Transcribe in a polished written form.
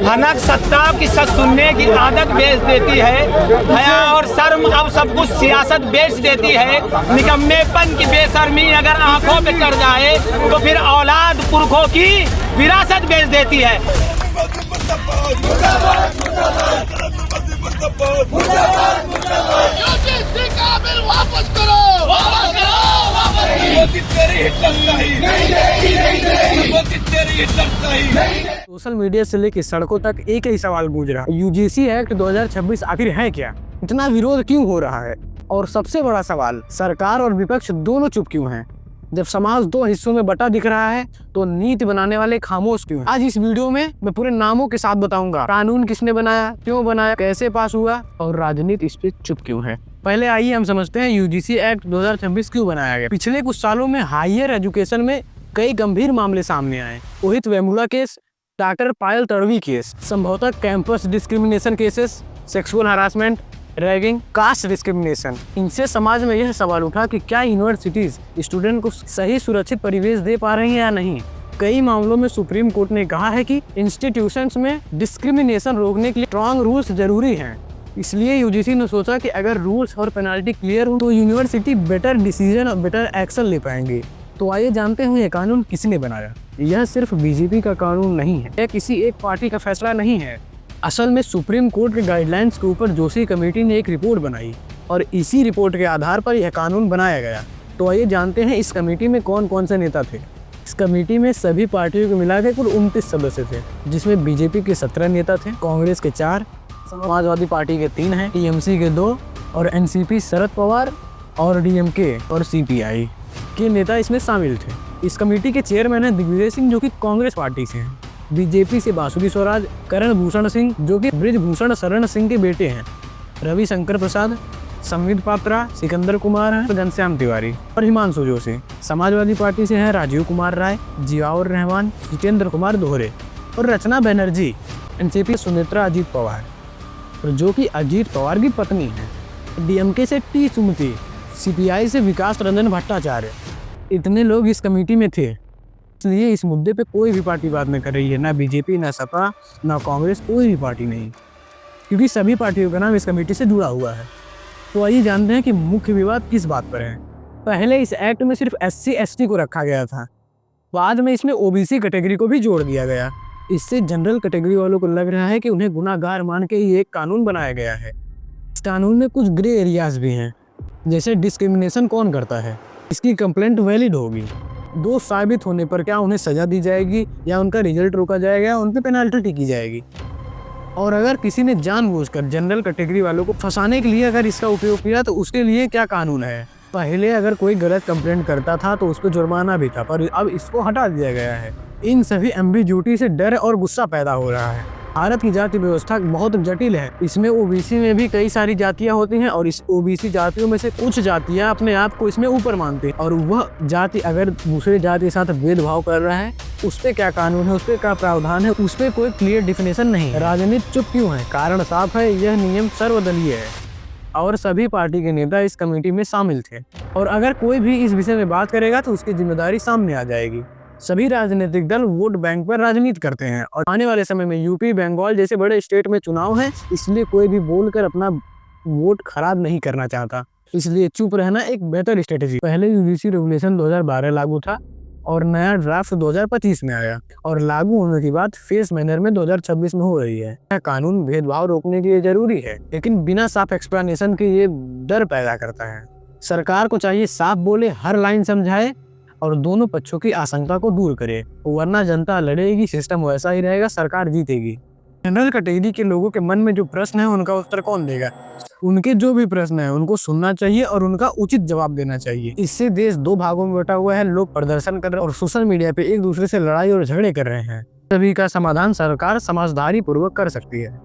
भनक सत्ता की सच सुनने की आदत बेच देती है। हया और शर्म अब सब कुछ सियासत बेच देती है। निकम्मेपन की बेशर्मी अगर आंखों पे चढ़ जाए तो फिर औलाद पुरखों की विरासत बेच देती है। वापस करो, वापस करो, सोशल मीडिया से लेकर सड़कों तक एक ही सवाल गूंज रहा है, यूजीसी एक्ट 2026 आखिर है क्या? इतना विरोध क्यों हो रहा है? और सबसे बड़ा सवाल, सरकार और विपक्ष दोनों चुप क्यों हैं? जब समाज दो हिस्सों में बटा दिख रहा है तो नीति बनाने वाले खामोश क्यों हैं? आज इस वीडियो में मैं पूरे नामों के साथ बताऊंगा कानून किसने बनाया, क्यों बनाया, कैसे पास हुआ और राजनीति इस पे चुप क्यों है। पहले आइए हम समझते हैं यूजीसी एक्ट 2026 क्यों बनाया गया। पिछले कुछ सालों में हायर एजुकेशन में कई गंभीर मामले सामने आए। मोहित वेमुला केस, डॉक्टर पायल तड़वी केस, संभवतः campus discrimination cases, sexual harassment, ragging, caste discrimination. इनसे समाज में यह सवाल उठा कि क्या यूनिवर्सिटीज स्टूडेंट को सही सुरक्षित परिवेश दे पा रही हैं या नहीं। कई मामलों में सुप्रीम कोर्ट ने कहा है कि इंस्टीट्यूशंस में डिस्क्रिमिनेशन रोकने के लिए स्ट्रॉन्ग रूल्स जरूरी हैं। इसलिए यूजीसी ने सोचा कि अगर रूल्स और पेनल्टी क्लियर हो तो यूनिवर्सिटी बेटर डिसीजन और बेटर एक्शन ले पाएंगे। तो आइए जानते हैं ये कानून किसने बनाया। यह सिर्फ बीजेपी का कानून नहीं है, यह किसी एक पार्टी का फैसला नहीं है। असल में सुप्रीम कोर्ट के गाइडलाइंस के ऊपर जोशी कमेटी ने एक रिपोर्ट बनाई और इसी रिपोर्ट के आधार पर यह कानून बनाया गया। तो आइए जानते हैं इस कमेटी में कौन कौन से नेता थे। इस कमेटी में सभी पार्टियों को मिलाकर कुल 29 सदस्य थे, जिसमें बीजेपी के 17 नेता थे, कांग्रेस के 4, समाजवादी पार्टी के 3 हैं, टीएमसी के 2 और एनसीपी शरद पवार और डीएमके और सीपीआई के नेता इसमें शामिल थे। इस कमेटी के चेयरमैन हैं दिग्विजय सिंह, जो कि कांग्रेस पार्टी से हैं, बीजेपी से बासुरी स्वराज, करण भूषण सिंह जो कि बृजभूषण शरण सिंह के बेटे हैं, रविशंकर प्रसाद, संवित पात्रा, सिकंदर कुमार हैं, घनश्याम तिवारी और हिमांशु जोशी। समाजवादी पार्टी से हैं राजीव कुमार राय, जियाउर रहमान, जितेंद्र कुमार दोहरे और रचना बनर्जी। एनसीपी सुमित्रा अजीत पवार जो कि अजीत पवार की पत्नी है। डीएमके से टी सुमति, सीपीआई से विकास रंजन भट्टाचार्य। इतने लोग इस कमेटी में थे, इसलिए इस मुद्दे पे कोई भी पार्टी बात नहीं कर रही है, ना बीजेपी, ना सपा, ना कांग्रेस, कोई भी पार्टी नहीं, क्योंकि सभी पार्टियों का नाम इस कमेटी से जुड़ा हुआ है। तो आइए जानते हैं कि मुख्य विवाद किस बात पर है। पहले इस एक्ट में सिर्फ SC/ST को रखा गया था, बाद में इसमें OBC कैटेगरी को भी जोड़ दिया गया। इससे जनरल कैटेगरी वालों को लग रहा है कि उन्हें गुनाहगार मान के ये एक कानून बनाया गया है। इस कानून में कुछ ग्रे एरियाज भी हैं, जैसे डिस्क्रिमिनेशन कौन करता है, इसकी कंप्लेंट वैलिड होगी, दोष साबित होने पर क्या उन्हें सजा दी जाएगी या उनका रिजल्ट रोका जाएगा या उन पर पेनल्टी की जाएगी, और अगर किसी ने जानबूझकर जनरल कैटेगरी वालों को फंसाने के लिए अगर इसका उपयोग किया तो उसके लिए क्या कानून है। पहले अगर कोई गलत कंप्लेंट करता था तो उस पर जुर्माना भी था, पर अब इसको हटा दिया गया है। इन सभी एम्बिग्यूटी से डर और गुस्सा पैदा हो रहा है। भारत की जाति व्यवस्था बहुत जटिल है। इसमें ओबीसी में भी कई सारी जातियां होती हैं और इस ओबीसी जातियों में से कुछ जातियां अपने आप को इसमें ऊपर मानती हैं, और वह जाति अगर दूसरे जाति के साथ भेदभाव कर रहा है उस पर क्या कानून है, उस पर क्या प्रावधान है, उस पर कोई क्लियर डिफिनेशन नहीं है। राजनीति चुप क्यों है? कारण साफ है, यह नियम सर्वदलीय है और सभी पार्टी के नेता इस कमेटी में शामिल थे, और अगर कोई भी इस विषय में बात करेगा तो उसकी जिम्मेदारी सामने आ जाएगी। सभी राजनीतिक दल वोट बैंक पर राजनीति करते हैं और आने वाले समय में यूपी, बंगाल जैसे बड़े स्टेट में चुनाव है, इसलिए कोई भी बोलकर अपना वोट खराब नहीं करना चाहता, इसलिए चुप रहना एक बेहतर स्ट्रेटेजी। पहले यूजीसी रेगुलेशन 2012 लागू था और नया ड्राफ्ट 2025 में आया, और लागू होने की बात फेस मैनर में 2026 में हो रही है। यह कानून भेदभाव रोकने के लिए जरूरी है, लेकिन बिना साफ एक्सप्लेनेशन के ये डर पैदा करता है। सरकार को चाहिए साफ बोले, हर लाइन समझाए और दोनों पक्षों की आशंका को दूर करे, वरना जनता लड़ेगी, सिस्टम वैसा ही रहेगा, सरकार जीतेगी। जनरल कैटेगरी के लोगों के मन में जो प्रश्न है उनका उत्तर कौन देगा? उनके जो भी प्रश्न है उनको सुनना चाहिए और उनका उचित जवाब देना चाहिए। इससे देश दो भागों में बटा हुआ है, लोग प्रदर्शन कर रहे हैं और सोशल मीडिया पे एक दूसरे से लड़ाई और झगड़े कर रहे हैं। सभी का समाधान सरकार समझदारी पूर्वक कर सकती है।